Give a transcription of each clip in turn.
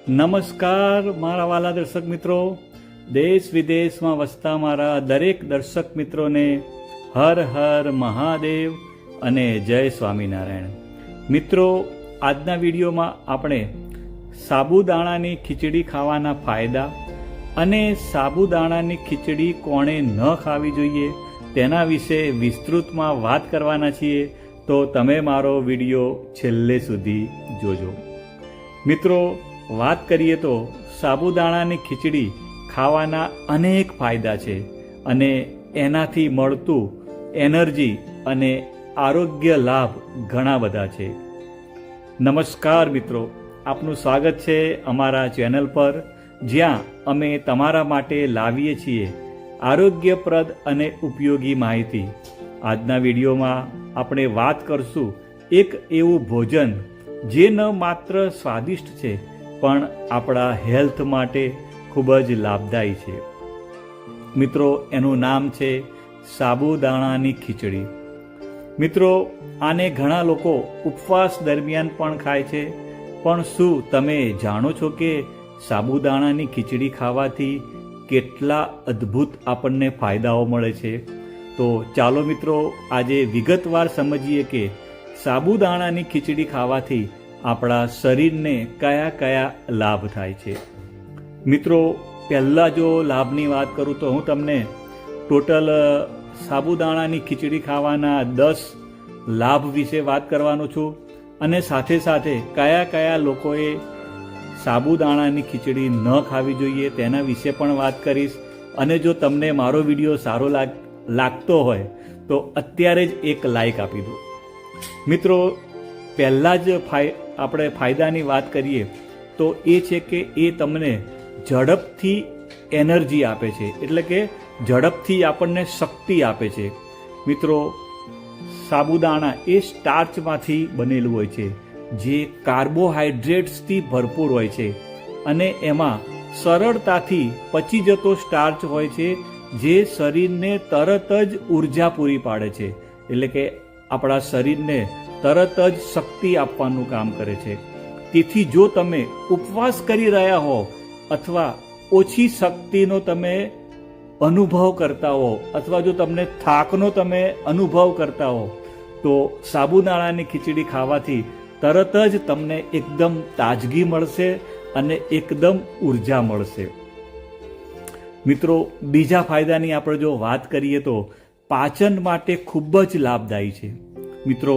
નમસ્કાર મારા વાલા દર્શક મિત્રો, દેશ વિદેશમાં વસતા મારા દરેક દર્શક મિત્રોને હર હર મહાદેવ અને જય સ્વામિનારાયણ. મિત્રો, આજના વિડીયોમાં આપણે સાબુદાણાની ખીચડી ખાવાના ફાયદા અને સાબુદાણાની ખીચડી કોણે ન ખાવી જોઈએ તેના વિશે વિસ્તૃતમાં વાત કરવાના છીએ, તો તમે મારો વિડીયો છેલ્લે સુધી જોજો. મિત્રો, વાત કરીએ તો સાબુદાણાની ખીચડી ખાવાના અનેક ફાયદા છે અને એનાથી મળતું એનર્જી અને આરોગ્ય લાભ ઘણા બધા છે. નમસ્કાર મિત્રો, આપનું સ્વાગત છે અમારા ચેનલ પર, જ્યાં અમે તમારા માટે લાવીએ છીએ આરોગ્યપ્રદ અને ઉપયોગી માહિતી. આજના વિડીયોમાં આપણે વાત કરશું એક એવું ભોજન જે ન માત્ર સ્વાદિષ્ટ છે પણ આપણા હેલ્થ માટે ખૂબ જ લાભદાયી છે. મિત્રો, એનું નામ છે સાબુદાણાની ખીચડી. મિત્રો, આને ઘણા લોકો ઉપવાસ દરમિયાન પણ ખાય છે, પણ શું તમે જાણો છો કે સાબુદાણાની ખીચડી ખાવાથી કેટલા અદ્ભુત આપણને ફાયદાઓ મળે છે? તો ચાલો મિત્રો, આજે વિગતવાર સમજીએ કે સાબુદાણાની ખીચડી ખાવાથી આપણા શરીરને કયા કયા લાભ થાય છે. મિત્રો, પહેલાં જો લાભની વાત કરું તો હું તમને ટોટલ સાબુદાણાની ખીચડી ખાવાના 10 લાભ વિશે વાત કરવાનો છું અને સાથે સાથે કયા કયા લોકોએ સાબુદાણાની ખીચડી ન ખાવી જોઈએ તેના વિશે પણ વાત કરીશ. અને જો તમને મારો વિડીયો સારો લાગતો હોય તો અત્યારે જ એક લાઈક આપી દો. મિત્રો, પહેલાં જ આપણે ફાયદાની વાત કરીએ તો એ છે કે એ તમને ઝડપથી એનર્જી આપે છે, એટલે કે ઝડપથી આપણને શક્તિ આપે છે. મિત્રો, સાબુદાણા એ સ્ટાર્ચમાંથી બનેલું હોય છે, જે કાર્બોહાઈડ્રેટ્સથી ભરપૂર હોય છે અને એમાં સરળતાથી પચી જતો સ્ટાર્ચ હોય છે, જે શરીરને તરત જ ઉર્જા પૂરી પાડે છે, એટલે કે આપણા શરીરને તરત જ શક્તિ આપવાનું કામ કરે છે. તેથી જો તમે ઉપવાસ કરી રહ્યા હો અથવા ઓછી શક્તિનો તમે અનુભવ કરતા હો અથવા જો તમને થાકનો તમે અનુભવ કરતા હો તો સાબુદાણાની ખીચડી ખાવાથી તરત જ તમને એકદમ તાજગી મળશે અને એકદમ ઉર્જા મળશે. મિત્રો, બીજા ફાયદાની આપણે જો વાત કરીએ તો પાચન માટે ખૂબ જ લાભદાયી છે. મિત્રો,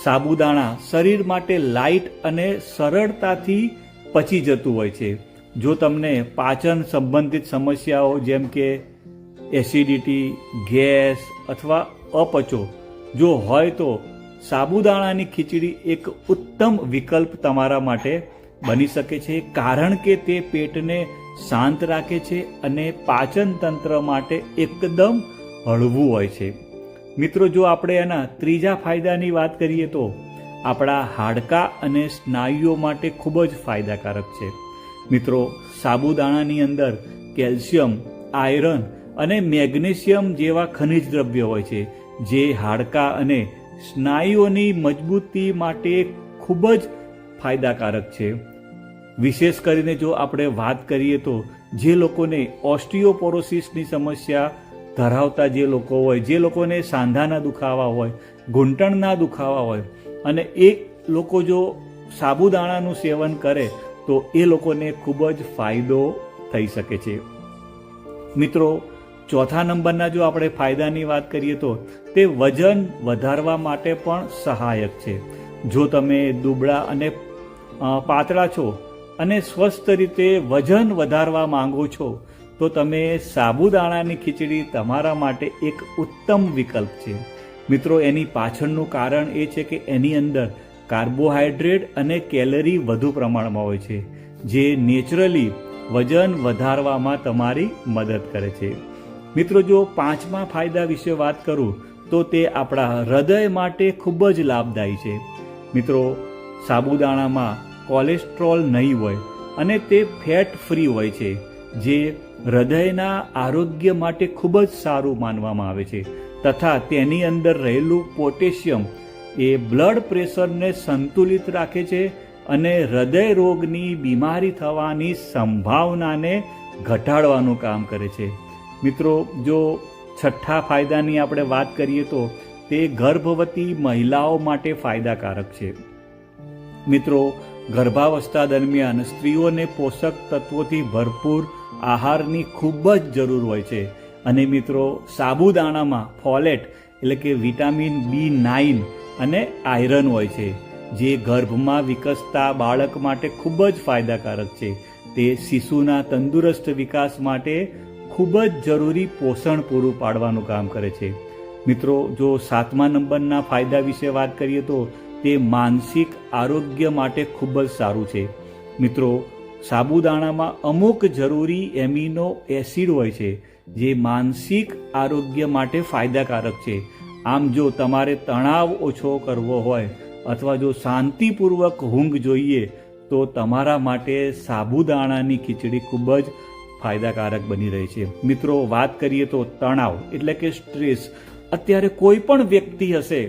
સાબુદાણા શરીર માટે લાઇટ અને સરળતાથી પચી જતું હોય છે. જો તમને પાચન સંબંધિત સમસ્યાઓ જેમ કે એસિડિટી, ગેસ અથવા અપચો જો હોય તો સાબુદાણાની ખીચડી એક ઉત્તમ વિકલ્પ તમારા માટે બની શકે છે, કારણ કે તે પેટને શાંત રાખે છે અને પાચન તંત્ર માટે એકદમ હળવું હોય છે. મિત્રો, જો આપણે એના ત્રીજા ફાયદાની વાત કરીએ તો આપણા હાડકાં અને સ્નાયુઓ માટે ખૂબ જ ફાયદાકારક છે. મિત્રો, સાબુદાણાની અંદર કેલ્શિયમ, આયરન અને મેગ્નેશિયમ જેવા ખનિજ દ્રવ્યો હોય છે, જે હાડકાં અને સ્નાયુઓની મજબૂતી માટે ખૂબ જ ફાયદાકારક છે. વિશેષ કરીને જો આપણે વાત કરીએ તો જે લોકોને ઓસ્ટિયોપોરોસિસની સમસ્યા ધરાવતા જે લોકો હોય, જે લોકોને સાંધાના દુખાવા હોય, ઘૂંટણના દુખાવા હોય અને એ લોકો જો સાબુદાણાનું સેવન કરે તો એ લોકોને ખૂબ જ ફાયદો થઈ શકે છે. મિત્રો, ચોથા નંબરના જો આપણે ફાયદાની વાત કરીએ તો તે વજન વધારવા માટે પણ સહાયક છે. જો તમે દુબળા અને પાતળા છો અને સ્વસ્થ રીતે વજન વધારવા માંગો છો તો તમે સાબુદાણાની ખીચડી તમારા માટે એક ઉત્તમ વિકલ્પ છે. મિત્રો, એની પાછળનું કારણ એ છે કે એની અંદર કાર્બોહાઈડ્રેટ અને કેલરી વધુ પ્રમાણમાં હોય છે, જે નેચરલી વજન વધારવામાં તમારી મદદ કરે છે. મિત્રો, જો પાંચમા ફાયદા વિશે વાત કરું તો તે આપણા હૃદય માટે ખૂબ જ લાભદાયી છે. મિત્રો, સાબુદાણામાં કોલેસ્ટ્રોલ નહીં હોય અને તે ફેટ ફ્રી હોય છે, જે હૃદયના આરોગ્ય માટે ખૂબ જ સારું માનવામાં આવે છે. તથા તેની અંદર રહેલું પોટેશિયમ એ બ્લડ પ્રેશરને સંતુલિત રાખે છે અને હૃદય રોગની બીમારી થવાની સંભાવનાને ઘટાડવાનું કામ કરે છે. મિત્રો, જો છઠ્ઠા ફાયદાની આપણે વાત કરીએ તો તે ગર્ભવતી મહિલાઓ માટે ફાયદાકારક છે. મિત્રો, ગર્ભાવસ્થા દરમિયાન સ્ત્રીઓને પોષક તત્વોથી ભરપૂર આહારની ખૂબ જ જરૂર હોય છે. અને મિત્રો, સાબુદાણામાં ફોલેટ એટલે કે વિટામિન B9 અને આયરન હોય છે, જે ગર્ભમાં વિકસતા બાળક માટે ખૂબ જ ફાયદાકારક છે. તે શિશુના તંદુરસ્ત વિકાસ માટે ખૂબ જ જરૂરી પોષણ પૂરું પાડવાનું કામ કરે છે. મિત્રો, જો 7મા નંબરના ફાયદા વિશે વાત કરીએ તો તે માનસિક આરોગ્ય માટે ખૂબ જ સારું છે. મિત્રો, સાબુદાણામાં અમુક જરૂરી એમિનો એસિડ હોય છે, જે માનસિક આરોગ્ય માટે ફાયદાકારક છે. આમ જો તમારે તણાવ ઓછો કરવો હોય અથવા જો શાંતિપૂર્વક ઊંઘ જોઈએ તો તમારા માટે સાબુદાણાની ખીચડી ખૂબ જ ફાયદાકારક બની રહી છે. મિત્રો, વાત કરીએ તો તણાવ એટલે કે સ્ટ્રેસ. અત્યારે કોઈ પણ વ્યક્તિ હશે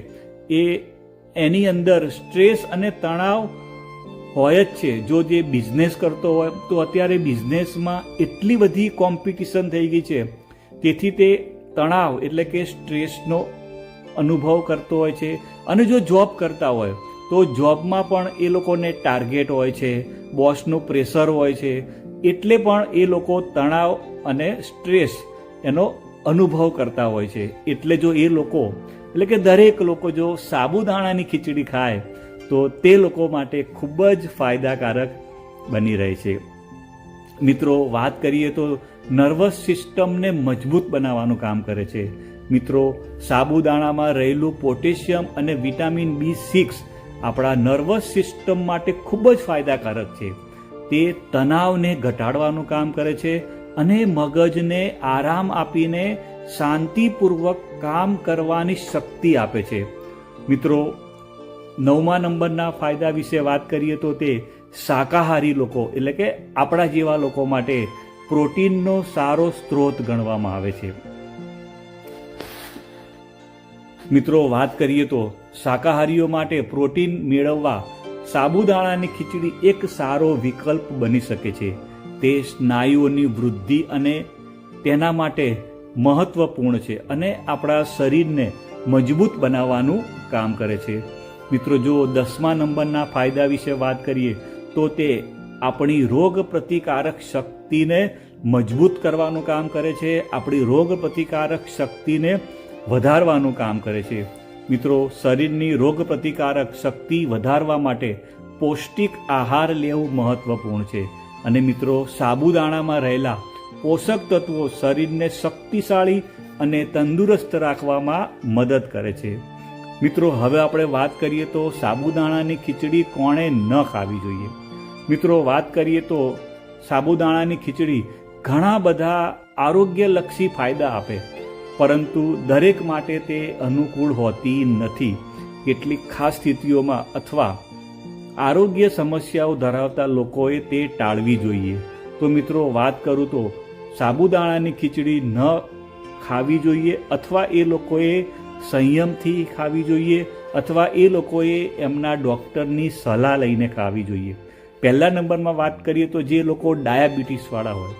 એની અંદર સ્ટ્રેસ અને તણાવ હોય જ છે. જો જે બિઝનેસ કરતો હોય તો અત્યારે બિઝનેસમાં એટલી બધી કોમ્પિટિશન થઈ ગઈ છે, તેથી તે તણાવ એટલે કે સ્ટ્રેસનો અનુભવ કરતો હોય છે. અને જો જોબ કરતા હોય તો જોબમાં પણ એ લોકોને ટાર્ગેટ હોય છે, બોસનું પ્રેશર હોય છે, એટલે પણ એ લોકો તણાવ અને સ્ટ્રેસ એનો અનુભવ કરતા હોય છે. એટલે જો એ લોકો એટલે કે દરેક લોકો જો સાબુદાણાની ખીચડી ખાય તો તે લોકો માટે ખૂબ જ ફાયદાકારક બની રહે છે. મિત્રો, વાત કરીએ તો નર્વસ સિસ્ટમને મજબૂત બનાવવાનું કામ કરે છે. મિત્રો, સાબુદાણામાં રહેલું પોટેશિયમ અને વિટામિન B6 આપણા નર્વસ સિસ્ટમ માટે ખૂબ જ ફાયદાકારક છે. તે તણાવને ઘટાડવાનું કામ કરે છે અને મગજને આરામ આપીને શાંતિપૂર્વક કામ કરવાની શક્તિ આપે છે. મિત્રો, 9મા નંબરના ફાયદા વિશે વાત કરીએ તો તે શાકાહારી લોકો એટલે કે આપણા જેવા લોકો માટે પ્રોટીનનો સારો સ્ત્રોત ગણવામાં આવે છે. મિત્રો, વાત કરીએ તો શાકાહારીઓ માટે પ્રોટીન મેળવવા સાબુદાણાની ખીચડી એક સારો વિકલ્પ બની શકે છે. તે સ્નાયુઓની વૃદ્ધિ અને તેના માટે મહત્વપૂર્ણ છે અને આપણા શરીરને મજબૂત બનાવવાનું કામ કરે છે. મિત્રો, જો 10મા નંબરના ફાયદા વિશે વાત કરીએ તો તે આપણી રોગ પ્રતિકારક શક્તિને મજબૂત કરવાનું કામ કરે છે, આપણી રોગ પ્રતિકારક શક્તિને વધારવાનું કામ કરે છે. મિત્રો, શરીરની રોગ પ્રતિકારક શક્તિ વધારવા માટે પૌષ્ટિક આહાર લેવું મહત્વપૂર્ણ છે. અને મિત્રો, સાબુદાણામાં રહેલા પોષક તત્વો શરીરને શક્તિશાળી અને તંદુરસ્ત રાખવામાં મદદ કરે છે. મિત્રો, હવે આપણે વાત કરીએ તો સાબુદાણાની ખીચડી કોણે ન ખાવી જોઈએ. મિત્રો, વાત કરીએ તો સાબુદાણાની ખીચડી ઘણા બધા આરોગ્યલક્ષી ફાયદા આપે, પરંતુ દરેક માટે તે અનુકૂળ હોતી નથી. કેટલીક ખાસ સ્થિતિઓમાં અથવા આરોગ્ય સમસ્યાઓ ધરાવતા લોકોએ તે ટાળવી જોઈએ. તો મિત્રો, વાત કરું તો સાબુદાણાની ખીચડી ન ખાવી જોઈએ અથવા એ લોકોએ સંયમથી ખાવી જોઈએ અથવા એ લોકોએ એમના ડૉક્ટરની સલાહ લઈને ખાવી જોઈએ. પહેલા નંબરમાં વાત કરીએ તો જે લોકો ડાયાબિટીસવાળા હોય,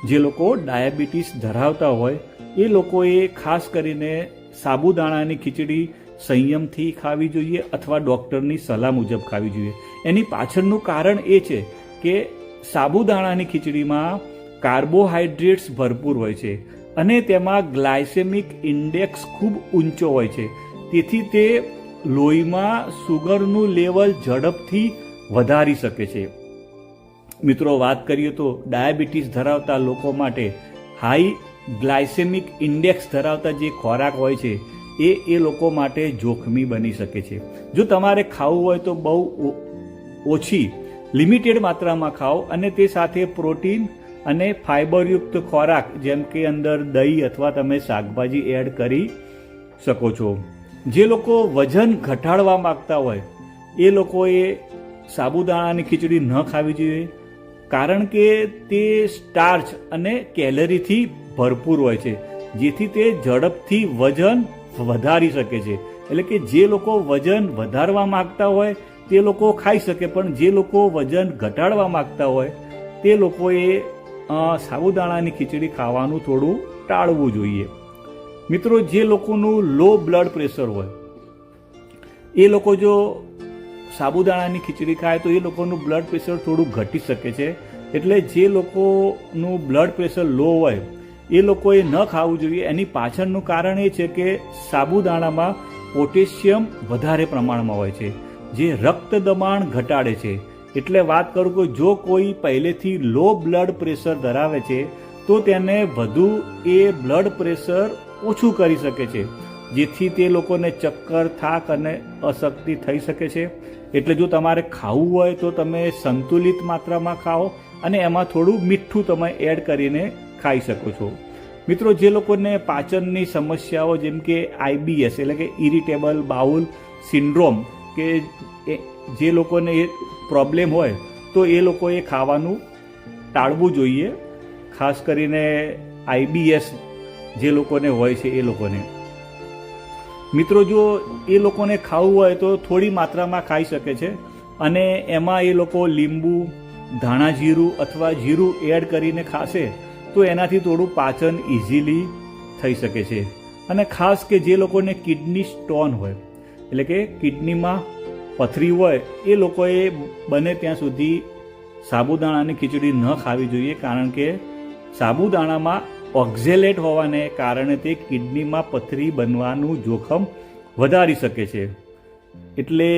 જે લોકો ડાયાબિટીસ ધરાવતા હોય એ લોકોએ ખાસ કરીને સાબુદાણાની ખીચડી સંયમથી ખાવી જોઈએ અથવા ડૉક્ટરની સલાહ મુજબ ખાવી જોઈએ. એની પાછળનું કારણ એ છે કે સાબુદાણાની ખીચડીમાં કાર્બોહાઈડ્રેટ્સ ભરપૂર હોય છે અને તેમાં ગ્લાયસેમિક ઇન્ડેક્સ ખૂબ ઊંચો હોય છે. તેથી તે લોહીમાં સુગરનું લેવલ ઝડપથી વધારી શકે છે. મિત્રો, વાત કરીએ તો ડાયાબિટીસ ધરાવતા લોકો માટે હાઈ ગ્લાયસેમિક ઇન્ડેક્સ ધરાવતા જે ખોરાક હોય છે એ લોકો માટે જોખમી બની શકે છે. જો તમારે ખાવું હોય તો બહુ ઓછી લિમિટેડ માત્રામાં ખાઓ અને તે સાથે પ્રોટીન અને ફાઇબરયુક્ત ખોરાક જેમ કે અંદર દહીં અથવા તમે શાકભાજી એડ કરી શકો છો. જે લોકો વજન ઘટાડવા માગતા હોય એ લોકોએ સાબુદાણાની ખીચડી ન ખાવી જોઈએ, કારણ કે તે સ્ટાર્ચ અને કેલરીથી ભરપૂર હોય છે, જેથી તે ઝડપથી વજન વધારી શકે છે. એટલે કે જે લોકો વજન વધારવા માગતા હોય તે લોકો ખાઈ શકે, પણ જે લોકો વજન ઘટાડવા માગતા હોય તે લોકોએ સાબુદાણાની ખીચડી ખાવાનું થોડું ટાળવું જોઈએ. મિત્રો, જે લોકોનું લો બ્લડ પ્રેશર હોય એ લોકો જો સાબુદાણાની ખીચડી ખાય તો એ લોકોનું બ્લડ પ્રેશર થોડું ઘટી શકે છે. એટલે જે લોકોનું બ્લડ પ્રેશર લો હોય એ લોકોએ ન ખાવું જોઈએ. એની પાછળનું કારણ એ છે કે સાબુદાણામાં પોટેશિયમ વધારે પ્રમાણમાં હોય છે, જે રક્ત દબાણ ઘટાડે છે. એટલે વાત કરું કે જો કોઈ પહેલેથી લો બ્લડ પ્રેશર ધરાવે છે તો તેને વધુ એ બ્લડ પ્રેશર ઓછું કરી શકે છે, જેથી તે લોકોને ચક્કર, થાક અને અશક્તિ થઈ શકે છે. એટલે જો તમારે ખાવું હોય તો તમે સંતુલિત માત્રામાં ખાઓ અને એમાં થોડું મીઠું તમે એડ કરીને ખાઈ શકો છો. મિત્રો, જે લોકોને પાચનની સમસ્યાઓ જેમ કે IBS એટલે કે ઇરિટેબલ બાઉલ સિન્ડ્રોમ કે જે લોકોને એ પ્રોબ્લેમ હોય તો એ લોકોએ ખાવાનું ટાળવું જોઈએ. ખાસ કરીને IBS જે લોકોને હોય છે એ લોકોને. મિત્રો, જો એ લોકોને ખાવું હોય તો થોડી માત્રામાં ખાઈ શકે છે અને એમાં એ લોકો લીંબુ, ધાણા જીરું અથવા જીરું એડ કરીને ખાશે તો એનાથી થોડું પાચન ઇઝીલી થઈ શકે છે. અને ખાસ કે જે લોકોને કિડની સ્ટોન હોય એટલે કે કિડનીમાં પથરી હોય એ લોકોએ બને ત્યાં સુધી સાબુદાણાની ખીચડી ન ખાવી જોઈએ, કારણ કે સાબુદાણામાં ઓક્ઝેલેટ હોવાને કારણે તે કિડનીમાં પથરી બનવાનું જોખમ વધારી શકે છે. એટલે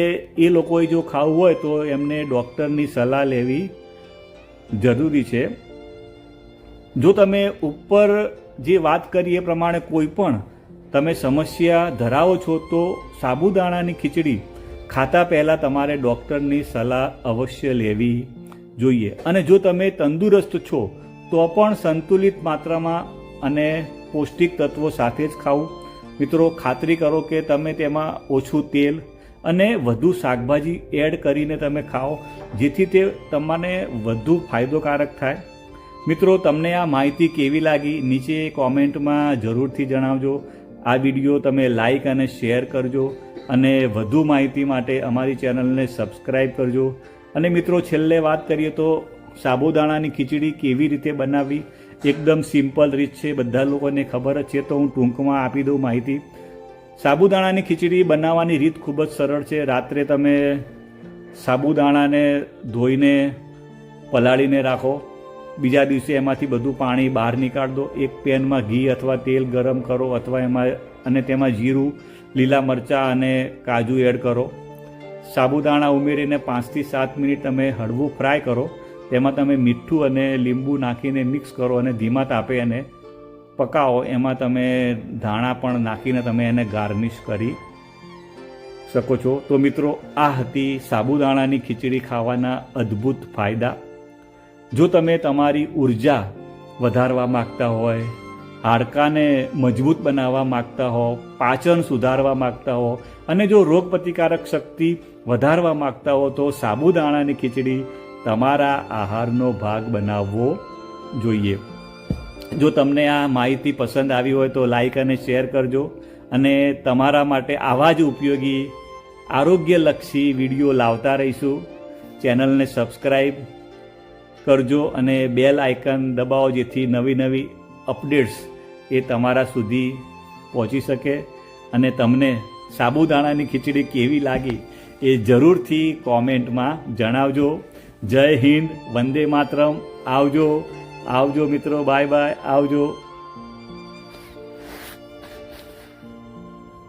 એ લોકોએ જો ખાવું હોય તો એમને ડૉક્ટરની સલાહ લેવી જરૂરી છે. જો તમે ઉપર જે વાત કરી એ પ્રમાણે કોઈ પણ તમે સમસ્યા ધરાવો છો તો સાબુદાણાની ખીચડી ખાતા પહેલાં તમારે ડૉક્ટરની સલાહ અવશ્ય લેવી જોઈએ. અને જો તમે તંદુરસ્ત છો તો પણ સંતુલિત માત્રામાં અને પૌષ્ટિક તત્વો સાથે જ ખાવું. મિત્રો, ખાતરી કરો કે તમે તેમાં ઓછું તેલ અને વધુ શાકભાજી એડ કરીને તમે ખાઓ, જેથી તે તમને વધુ ફાયદોકારક થાય. મિત્રો, તમને આ માહિતી કેવી લાગી નીચે કોમેન્ટમાં જરૂરથી જણાવજો. આ વિડીયો તમે લાઈક અને શેર કરજો અને વધુ માહિતી માટે અમારી ચેનલને સબસ્ક્રાઈબ કરજો. અને મિત્રો, છેલ્લે વાત કરીએ તો સાબુદાણાની ખીચડી કેવી રીતે બનાવવી, એકદમ સિમ્પલ રીત છે, બધા લોકોને ખબર જ છે, તો હું ટૂંકમાં આપી દઉં માહિતી. સાબુદાણાની ખીચડી બનાવવાની રીત ખૂબ જ સરળ છે. રાત્રે તમે સાબુદાણાને ધોઈને પલાળીને રાખો, બીજા દિવસે એમાંથી બધું પાણી બહાર નીકાળ દો. એક પેનમાં ઘી અથવા તેલ ગરમ કરો અથવા તેમાં જીરું, લીલા મરચાં અને કાજુ એડ કરો. સાબુદાણા ઉમેરીને 5 થી 7 મિનિટ તમે હળવું ફ્રાય કરો. તેમાં તમે મીઠું અને લીંબુ નાખીને મિક્સ કરો અને ધીમા તાપે એને પકાવો. એમાં તમે ધાણા પણ નાખીને તમે એને ગાર્નિશ કરી શકો છો. તો મિત્રો, આ હતી સાબુદાણાની ખીચડી ખાવાના અદ્ભુત ફાયદા. જો તમે તમારી ઉર્જા વધારવા માગતા હોય, હાડકાને મજબૂત બનાવવા માગતા હો, પાચન સુધારવા માગતા હો અને જો રોગપ્રતિકારક શક્તિ વધારવા માગતા હો તો સાબુદાણાની ખીચડી તમારા આહારનો ભાગ બનાવવો જોઈએ. જો તમને આ માહિતી પસંદ આવી હોય તો લાઈક અને શેર કરજો અને તમારા માટે આવા જ ઉપયોગી આરોગ્યલક્ષી વિડીયો લાવતા રહીશું. ચેનલને સબસ્ક્રાઈબ કરજો અને બેલ આઇકન દબાવો, જેથી નવી નવી અપડેટ્સ એ તમારા સુધી પહોંચી શકે. અને તમને સાબુદાણાની ખીચડી કેવી લાગી એ જરૂરથી કોમેન્ટમાં જણાવજો. જય હિન્દ, વંદે માતરમ. આવજો મિત્રો, બાય બાય, આવજો.